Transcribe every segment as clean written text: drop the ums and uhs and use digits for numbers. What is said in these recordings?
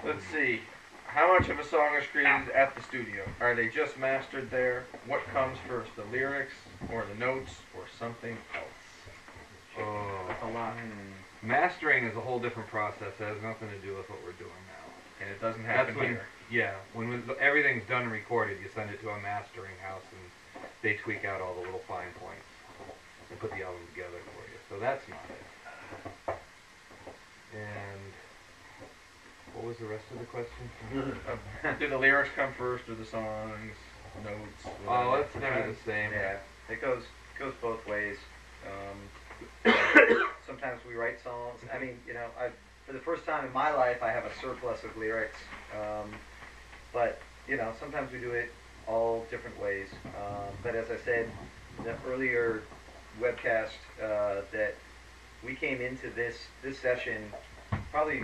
Let's see. How much of a song is created at the studio? Are they just mastered there? What comes first, the lyrics or the notes or something else? Oh, That's a lot. Mastering is a whole different process. It has nothing to do with what we're doing now. And it doesn't happen That's when, here. yeah, when everything's done and recorded, you send it to a mastering house and they tweak out all the little fine points and put the album together for you. So that's not it. And what was the rest of the question? Do the lyrics come first or the songs, notes? Oh, that's never the same. Yeah, it goes both ways. Sometimes we write songs. I mean, you know, for the first time in my life, I have a surplus of lyrics. But you know, sometimes we do it all different ways. But as I said, the earlier webcast, that we came into this session probably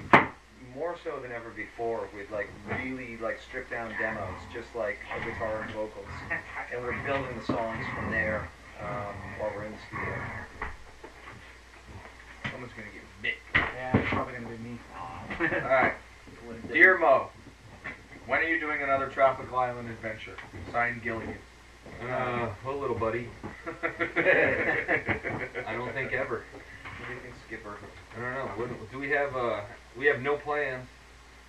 more so than ever before with like really like stripped down demos, just like a guitar and vocals, and we're building the songs from there while we're in the studio. Someone's gonna get bit. Yeah, it's probably gonna be me. All right, dear Mo, when are you doing another tropical island adventure? Signed, Gilligan. Well, little buddy. I don't think ever. What do you think, Skipper? I don't know. What, do we have? We have no plans.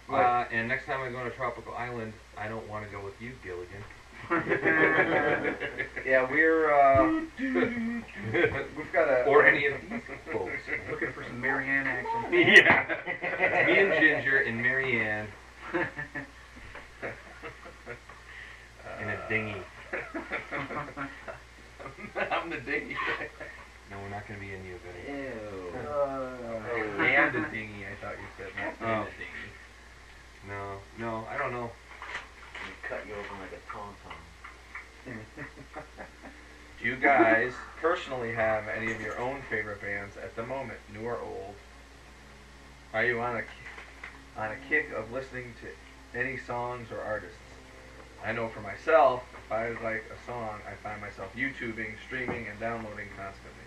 And next time I go to a tropical island, I don't want to go with you, Gilligan. Yeah, we've got a... Or any of these folks. Looking for some Marianne action. Yeah. Me and Ginger and Marianne. In a dinghy. I'm the dinghy. No, we're not going to be in you, Vinny. Ew. And a dinghy, I thought you said. Not in a dinghy. No, I don't know. Cut you open like a tom-tom. Do you guys personally have any of your own favorite bands at the moment, new or old? Are you on a kick of listening to any songs or artists? I know for myself, if I like a song, I find myself YouTubing, streaming, and downloading constantly.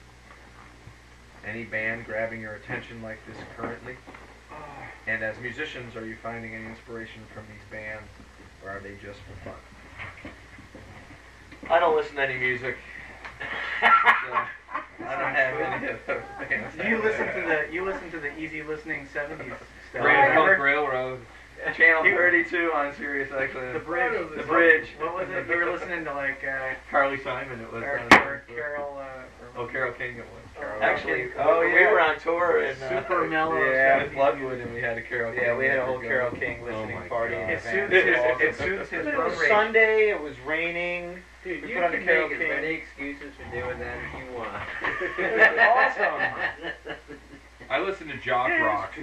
Any band grabbing your attention like this currently? And as musicians, are you finding any inspiration from these bands, or are they just for fun? I don't listen to any music. So I don't have any of those bands. You listen to the easy listening 70s stuff. Grand Funk Railroad. Channel 32 on Sirius XM. The Bridge. The Bridge. What was it? You were listening to like Carly Simon. It was. Carol. Carol King. It was. Carol Actually, we were on tour in super mellow. Yeah, with Bloodwood, and we had a Carol King. Yeah, we had a whole Carol King listening party. It It suits his It road was rage. Sunday. It was raining. Dude, We you put on can the Carol make as King. many excuses for doing that as you want. Awesome. I listen to Jock Rock.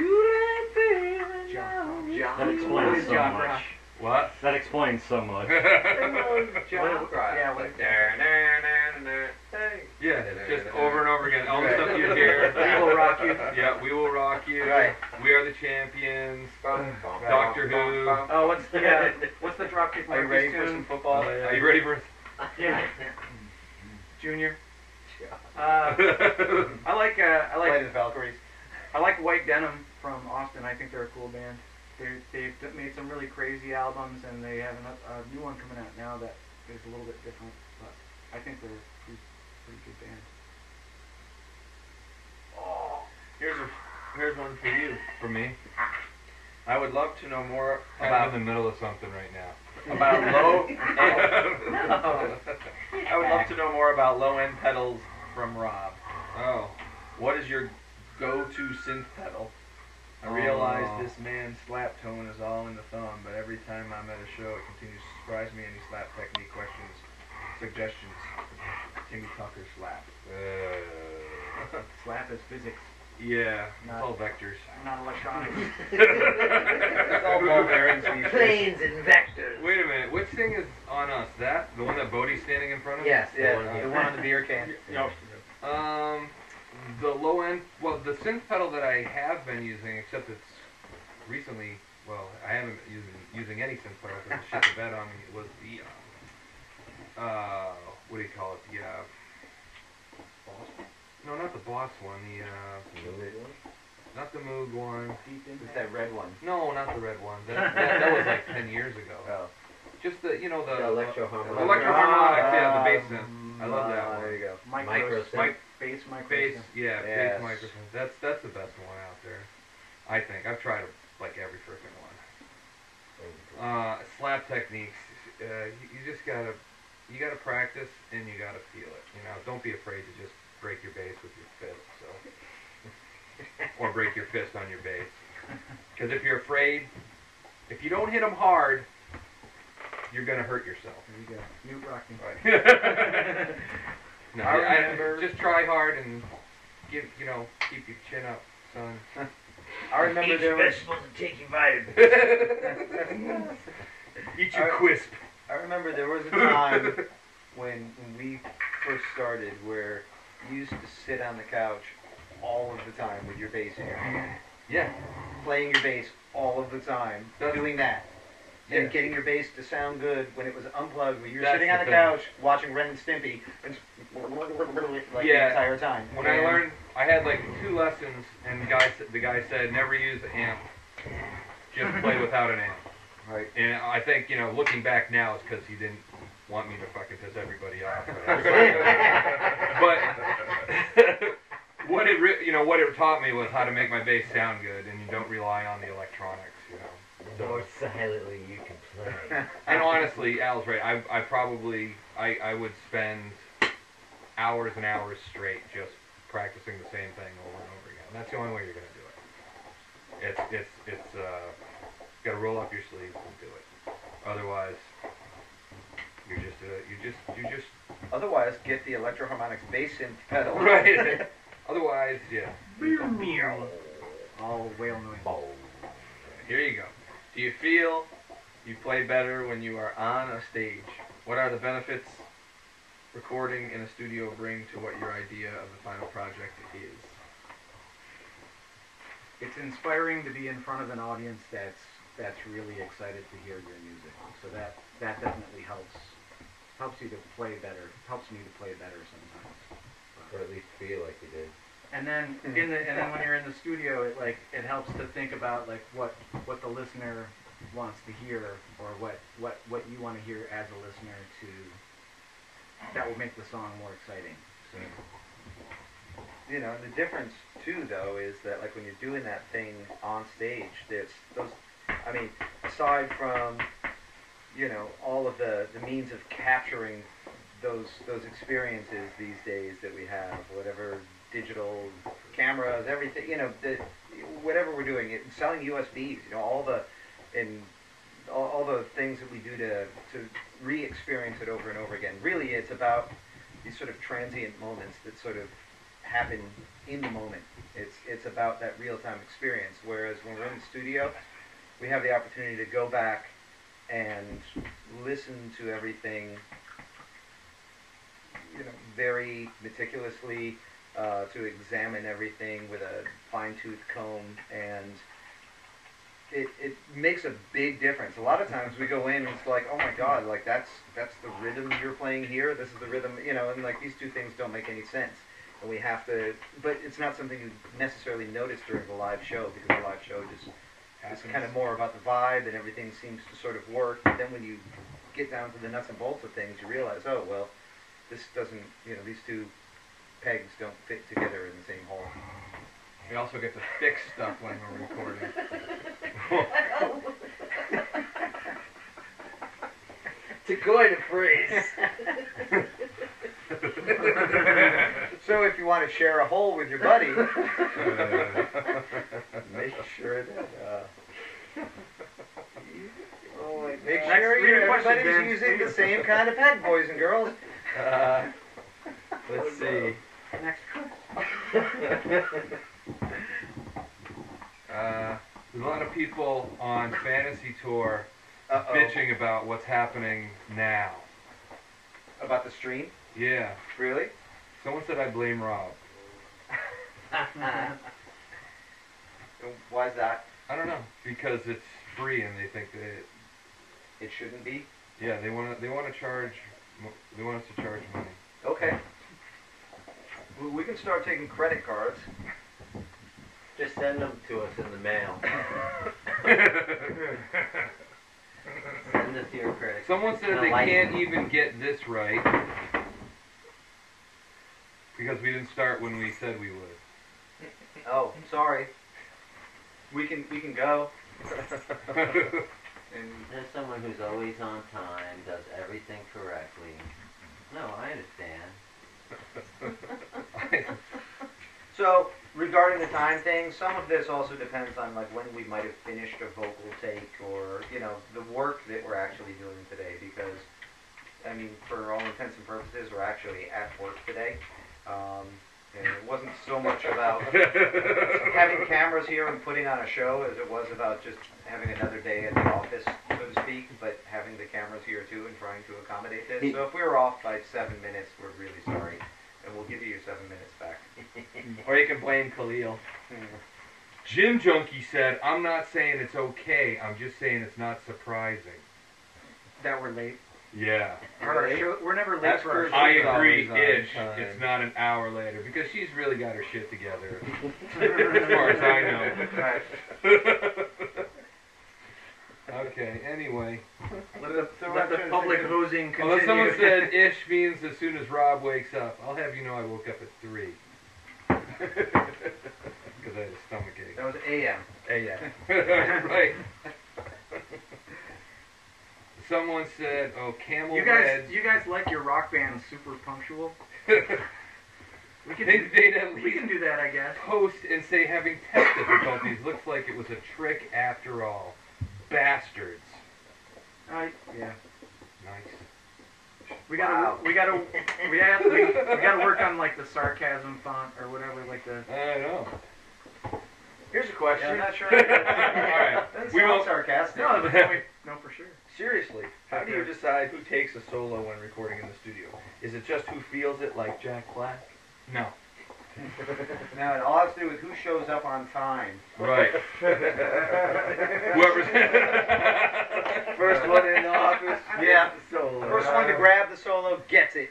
That explains so Jock much. Rock. What? That explains so much. Yeah, just over and over again. All the stuff you hear. We will rock you. Yeah, we will rock you. Right. We are the champions. Doctor Who. Oh, what's the Dropkick Are you ready Murphys for tune? some football? Are you ready for? Yeah. Junior. Play I like the Valkyries. I like White Denim from Austin. I think they're a cool band. They've made some really crazy albums, and they have a new one coming out now that is a little bit different. But I think they're a pretty good band. Oh, here's one for you. For me. I would love to know more I'm about in the middle of something right now. about low. I would love to know more about low-end pedals from Rob. Oh. What is your go-to synth pedal? I realize this man's slap tone is all in the thumb, but every time I'm at a show, it continues to surprise me. Any slap technique questions, suggestions? Timmy Tucker slap. Slap is physics, Yeah, it's all vectors. not electronics. It's all ball bearings these days. Planes and vectors. Wait a minute, which thing is on us? That? The one that Bodie's standing in front of? Yes, The yeah, one- the one on the beer can. The low end, well, the synth pedal that I have been using, except it's recently, well, I haven't been using any synth pedal because it shit the bed on me, was the, what do you call it, the, no, not the Boss one, the, Not the Moog one. Deep It's impact. that red one. No, not the red one. That was like 10 years ago. Oh. Just the, you know, the The electro-harmonic. Electro-harmonics, yeah, the bass synth. I love that one. There you go. Micro Micro bass micro. Bass, yeah, Yes. bass microphone. That's the best one out there. I think. I've tried like every freaking one. Slap techniques. You just gotta practice and you gotta feel it. You know, don't be afraid to just break your bass with your fist. So, or break your fist on your bass. Because if you're afraid, if you don't hit them hard, you're gonna hurt yourself. There you go. Mute rocking. Right. No, I remember- just try hard and keep your chin up, son. I remember there was. vegetables and take your vitamins. Eat your quisp. I remember there was a time when we first started where you used to sit on the couch all of the time with your bass in your hand, Yeah. playing your bass all of the time, doing that. Yeah. And getting your bass to sound good when it was unplugged, where you're That's sitting on the the thing. couch watching Ren and Stimpy and just like the Yeah. entire time. When I learned, I had like 2 lessons, and the guy said never use the amp. Just play without an amp. Right. And I think, looking back now, it's because he didn't want me to fucking piss everybody off. But what it taught me was how to make my bass sound good, and you don't rely on the electronics, The more silently you can play. And honestly, Al's right. I would spend hours and hours straight just practicing the same thing over and over again. That's the only way you're gonna do it. It's gotta roll up your sleeves and do it. Otherwise, you're just Otherwise, get the Electro-Harmonix bass synth pedal. right. Otherwise, yeah. All whale noise. Here you go. Do you feel you play better when you are on a stage? What are the benefits recording in a studio bring to what your idea of the final project is? It's inspiring to be in front of an audience that's really excited to hear your music. So that definitely helps you to play better. Helps me to play better sometimes. Or at least feel like you did. And then when you're in the studio, it helps to think about like what the listener wants to hear, or what you want to hear as a listener that will make the song more exciting. So. You know, the difference too, though, is that like when you're doing that thing on stage, there's those. I mean, aside from all of the means of capturing those experiences these days that we have, whatever digital cameras, everything, whatever we're doing, selling USBs, all the things that we do to re-experience it over and over again. Really, it's about these sort of transient moments that sort of happen in the moment. It's about that real-time experience. Whereas when we're in the studio, we have the opportunity to go back and listen to everything, very meticulously, to examine everything with a fine-tooth comb, and it makes a big difference. A lot of times we go in and it's like, oh my God, like that's the rhythm you're playing here. This is the rhythm, and like these two things don't make any sense. And we have to, but it's not something you necessarily notice during the live show, because the live show just is kind of more about the vibe and everything seems to sort of work. But then when you get down to the nuts and bolts of things, you realize, oh well, this doesn't, these two pegs don't fit together in the same hole. We also get to fix stuff when we're recording. To coin a phrase. So if you want to share a hole with your buddy, make sure that make sure everybody's using the same kind of peg, boys and girls. Let's see. Next There's a lot of people on Fantasy Tour bitching about what's happening now. About the stream? Yeah. Really? Someone said I blame Rob. Why's that? I don't know, because it's free and they think that It shouldn't be? they want to charge, they want us to charge money. Okay. Well, we can start taking credit cards. Just send them to us in the mail. Send us your credit. Someone said they Like- can't even get this right because we didn't start when we said we would. Oh, sorry. We can go. And There's someone who's always on time, does everything correctly. No, I understand. so regarding the time thing, some of this also depends on like when we might have finished a vocal take, or the work that we're actually doing today. Because I mean, for all intents and purposes, we're actually at work today. And it wasn't so much about having cameras here and putting on a show as it was about just having another day at the office, so to speak, but having the cameras here too and trying to accommodate this. So if we were off by 7 minutes, we're really sorry, and we'll give you your 7 minutes back. Or you can blame Khalil. Gym Junkie said, I'm not saying it's okay, I'm just saying it's not surprising. That we're late. Yeah. Our show, we're never late That's for our for show. I She's agree, always on ish. time. It's not an hour later because she's really got her shit together. As far as I know. Okay, anyway. Let the public hosing continue. Although someone said ish means as soon as Rob wakes up. I'll have you know I woke up at 3. Because I had a stomach ache. That was AM. Right. Someone said, "Oh, Camel You Red." guys like your rock band super punctual? We can They'd at we least can do that, I guess. post and say having tech difficulties. Looks like it was a trick after all. Bastards. Yeah. Nice. We gotta Wow. we gotta work on like the sarcasm font or whatever, like the. I know. Here's a question. Yeah, I'm not sure. All right. Doesn't We sound won't. sarcastic. No, but then we no for sure. Seriously, how do you decide who takes a solo when recording in the studio? Is it just who feels it, like Jack Black? No. Now it all has to do with who shows up on time. Right. Whoever's. First one in the office. Yeah. gets the solo. First one to grab the solo gets it.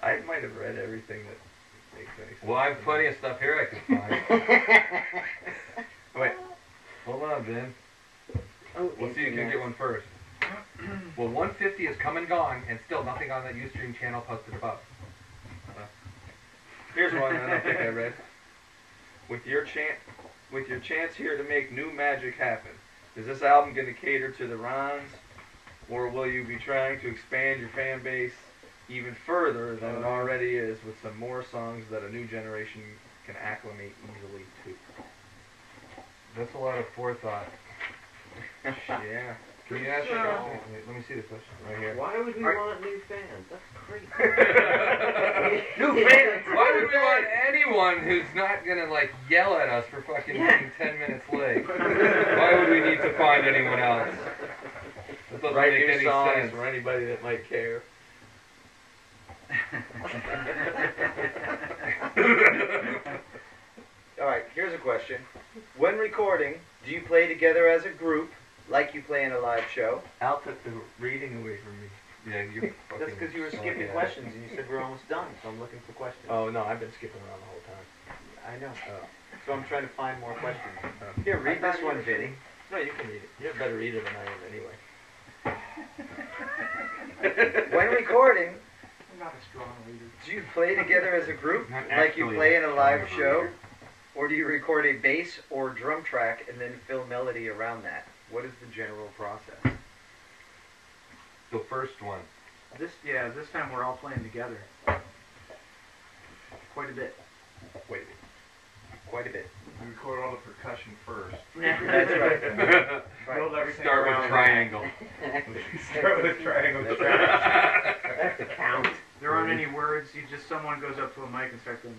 I might have read everything that makes any sense. Well, I have plenty of stuff here I can find. Wait. Hold on, Ben. Oh, We'll see who can get one first. Well, 150 is come and gone, and still nothing on that Ustream channel posted above. Here's one I don't think I read. With your chance here to make new magic happen, is this album going to cater to the Rons, or will you be trying to expand your fan base even further than it already is with some more songs that a new generation can acclimate easily to? That's a lot of forethought. Yeah. Can you ask wait, let me see the question right here. Why would we want new fans? That's crazy. New fans! Why would we want anyone who's not gonna like yell at us for fucking being 10 minutes late? Why would we need to find anyone else? That doesn't Write make new any songs sense. for anybody that might care. Alright, here's a question. When recording, do you play together as a group, like you play in a live show? Al took the reading away from me. Yeah, you. That's because you were skipping questions and you said we're almost done, so I'm looking for questions. Oh, no, I've been skipping around the whole time. I know. Oh. So I'm trying to find more questions. Oh. Here, read I this thought one, you were- Vinny. No, you can read it. You're a better reader than I am anyway. When recording, I'm not a strong leader. do you play together as a group, Not like you actually play in a live strong show? leader. Or do you record a bass or drum track and then fill melody around that? What is the general process? The first one. This time we're all playing together. Quite a bit. Wait. Quite a bit. We record all the percussion first. That's right. Build everything Start with around triangle. Start with a triangle. That's That's the count. There aren't any words. Someone goes up to a mic and starts going.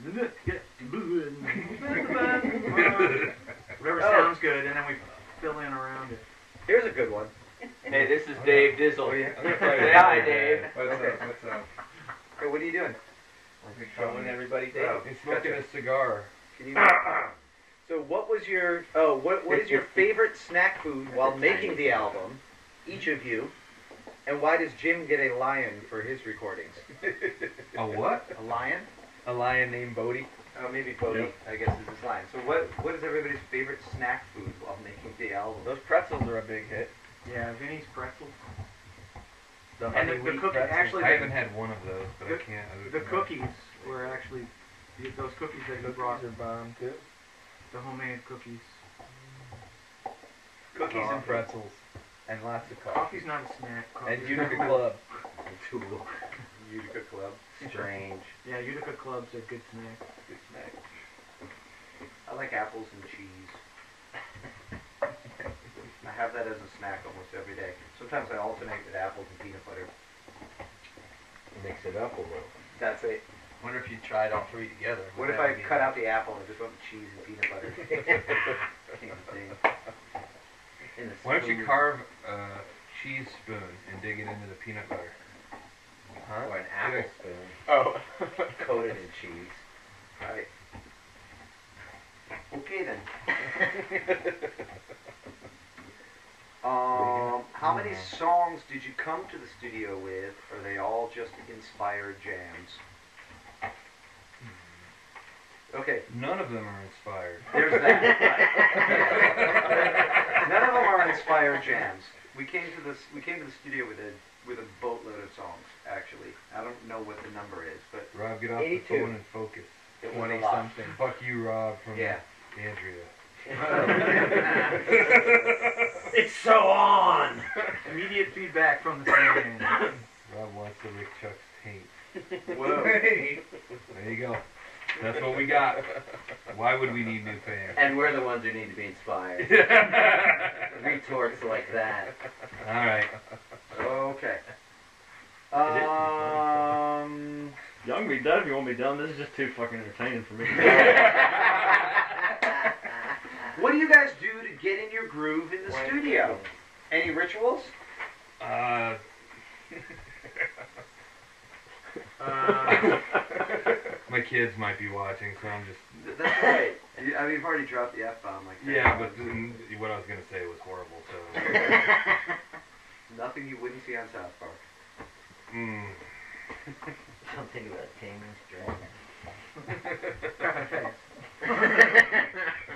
Whatever sounds good, and then we fill in around it. Here's a good one. Hey, this is Dave Dizzle. Oh, yeah. Say hi, Dave. What's Okay. up? What's up? Hey, what are you doing? Showing everybody, Dave. Oh. He's smoking a cigar. Can you? So, what was your? What is your favorite snack food while making the album? Each of you. And why does Jim get a lion for his recordings? A what? A lion? A lion named Bodie. Oh, maybe Bodie, I guess, is his lion. So what is everybody's favorite snack food while making the album? Those pretzels are a big hit. Yeah, Vinny's pretzels. The And honey the wheat cookie- pretzels. actually, I haven't had one of those, but I The- can't. The cookies were actually those cookies that you brought, Cookies are bomb too. the homemade cookies. Cookies and pretzels. And lots of coffee. Coffee's not a snack. And Coffee's Utica not- Club. Tool. Utica Club. Strange. Yeah, Utica Club's a good snack. Good snack. I like apples and cheese. I have that as a snack almost every day. Sometimes I alternate with apples and peanut butter. Mix it up a little. That's it. Wonder if you tried all three together. What if I cut out the apple and just went with cheese and peanut butter? Same thing. In a Why don't you spoon. carve a cheese spoon and dig it into the peanut butter? Huh? Or an apple spoon. Oh. Coated in cheese. Right. Okay then. How many songs did you come to the studio with? Or are they all just inspired jams? Okay, None of them are inspired. there's that. None of them are inspired jams. We came to the studio with a boatload of songs. Actually, I don't know what the number is, but Rob, get off 82. the phone and focus. it was 20 a lot. something. Fuck you, Rob, from Yeah. Andrea. It's so on! Immediate feedback from the fan. Rob wants to lick Chuck's taint. Whoa. There you go. That's what we got. Why would we need new fans? And we're the ones who need to be inspired. Retorts like that. All right. Okay. Y'all can be done if you want me done. This is just too fucking entertaining for me. What do you guys do to get in your groove in the studio? Any rituals? My kids might be watching, so I'm just. That's right. I mean, you've already dropped the F-bomb like that. Yeah, but what I was gonna say was horrible. So. Nothing you wouldn't see on South Park. Mm. Something about taming strangers.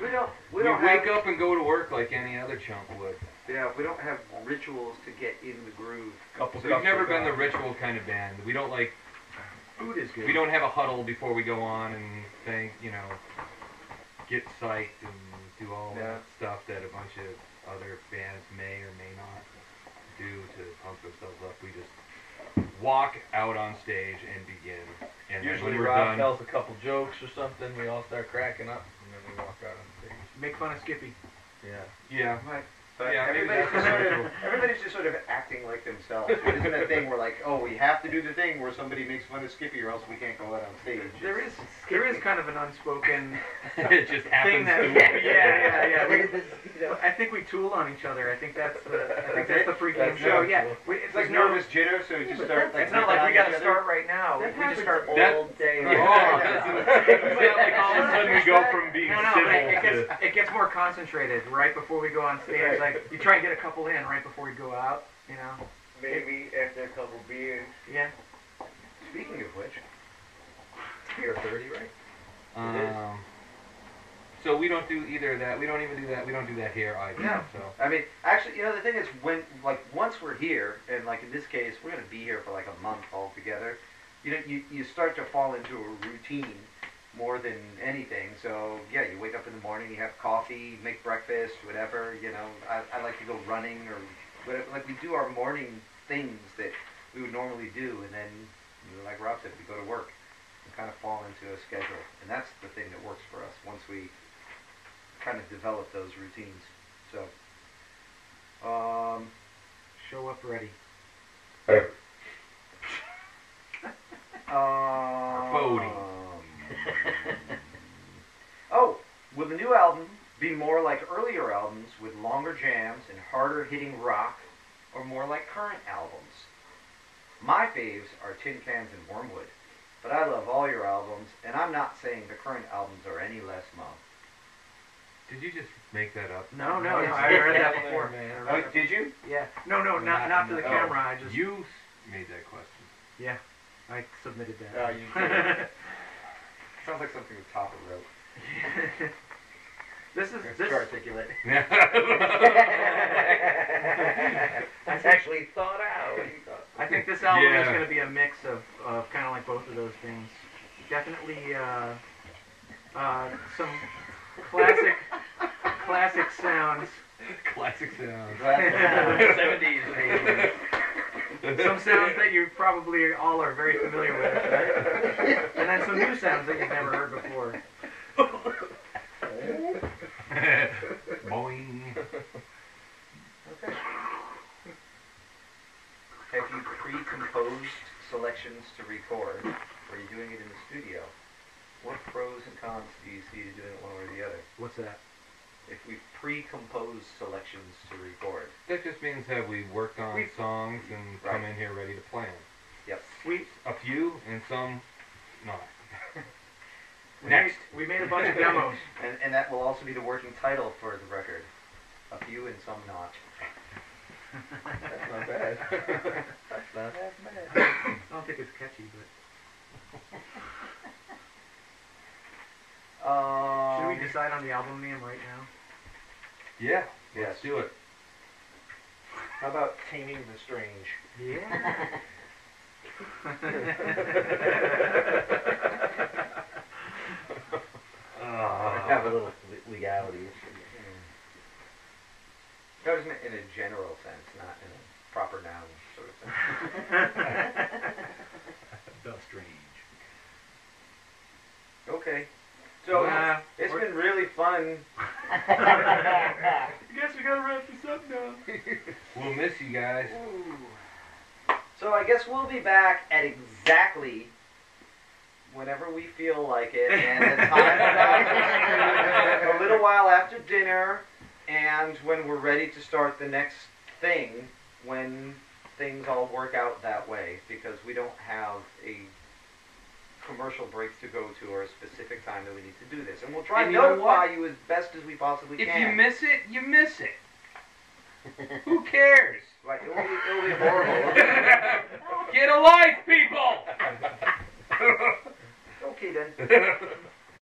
We We don't wake have, up and go to work like any other chump would. yeah, we don't have rituals to get in the groove. So we've never been the ritual kind of band. We don't like. Food is good. We don't have a huddle before we go on and think, get psyched and do all Yeah. that stuff that a bunch of other bands may or may not do to pump themselves up. We just walk out on stage and begin. And then Usually when we're Rob done, tells a couple jokes or something, we all start cracking up, and then we walk out on stage. Make fun of Skippy. Yeah. yeah, Right. But Yeah, maybe everybody's that's just sort ritual. of everybody's just sort of acting like themselves. It isn't a thing where like, oh, we have to do the thing where somebody makes fun of Skippy or else we can't go out on stage. There is kind of an unspoken it just thing happens that to yeah. Look at this, I think we tool on each other. I think that's That's the pre-game That's show. it. Yeah, It's like nervous jitter, so you just start like. It's not like we ripping on got to each start other. right now. that We just start. That- all day Oh, long. like all of a sudden we go from being No, civil but it gets more concentrated right before we go on stage. Right. Like you try and get a couple in right before we go out. You know. Maybe after a couple beers. Yeah. Speaking of which, Beer 30, right? So we don't do either of that. We don't even do that. We don't do that here either. No. So I mean, actually, the thing is, when once we're here, and like in this case, we're gonna be here for like a month all together. You start to fall into a routine more than anything. So yeah, you wake up in the morning, you have coffee, make breakfast, whatever. I like to go running or whatever. Like we do our morning things that we would normally do, and then like Rob said, we go to work and kind of fall into a schedule, and that's the thing that works for us once we kind of develop those routines. So, Show up ready. Bodie. Oh, will the new album be more like earlier albums with longer jams and harder hitting rock, or more like current albums? My faves are Tin Cans and Wormwood, but I love all your albums, and I'm not saying the current albums are any less mo. Did you just make that up? No, I read that before. Man. I read Oh, did you? Yeah. No, not for the Oh, camera. I just. You made that question. Yeah. I submitted that. Oh, you did. Sounds like something the Topper wrote. This is It's this. too articulate. Yeah. That's actually thought out. I think this album is Yeah. going to be a mix of kind of like both of those things. Definitely some classic sounds. Classic sound. 70s, baby. Some sounds that you probably all are very familiar with, right? And then some new sounds that you've never heard before. Boing. Okay. Have you pre-composed selections to record, or are you doing it in the studio? What pros and cons do you see to doing it one way or the other? What's that? If we pre-compose selections to record. That just means that we worked on We- songs and come in here ready to play 'em. Yep. A few and some not. We made a bunch of demos. And that will also be the working title for the record. A few and some not. That's not bad. That's not half bad. I don't think it's catchy, but should we decide on the album name right now? Yeah. Yes. Let's do it. How about Taming the Strange? Yeah. Have a little legality issue. That was meant in a general sense, not in a proper noun sort of sense. The Strange. Okay. So it's been really fun. I guess we gotta wrap this up now. We'll miss you guys. So I guess we'll be back at exactly whenever we feel like it, and the time a little while after dinner, and when we're ready to start the next thing, when things all work out that way, because we don't have a commercial break to go to or a specific time that we need to do this. And we'll try And to you know notify what? you as best as we possibly If can. you miss it, you miss it. Who cares? Right, it'll be horrible. Get a life, people! Okay then.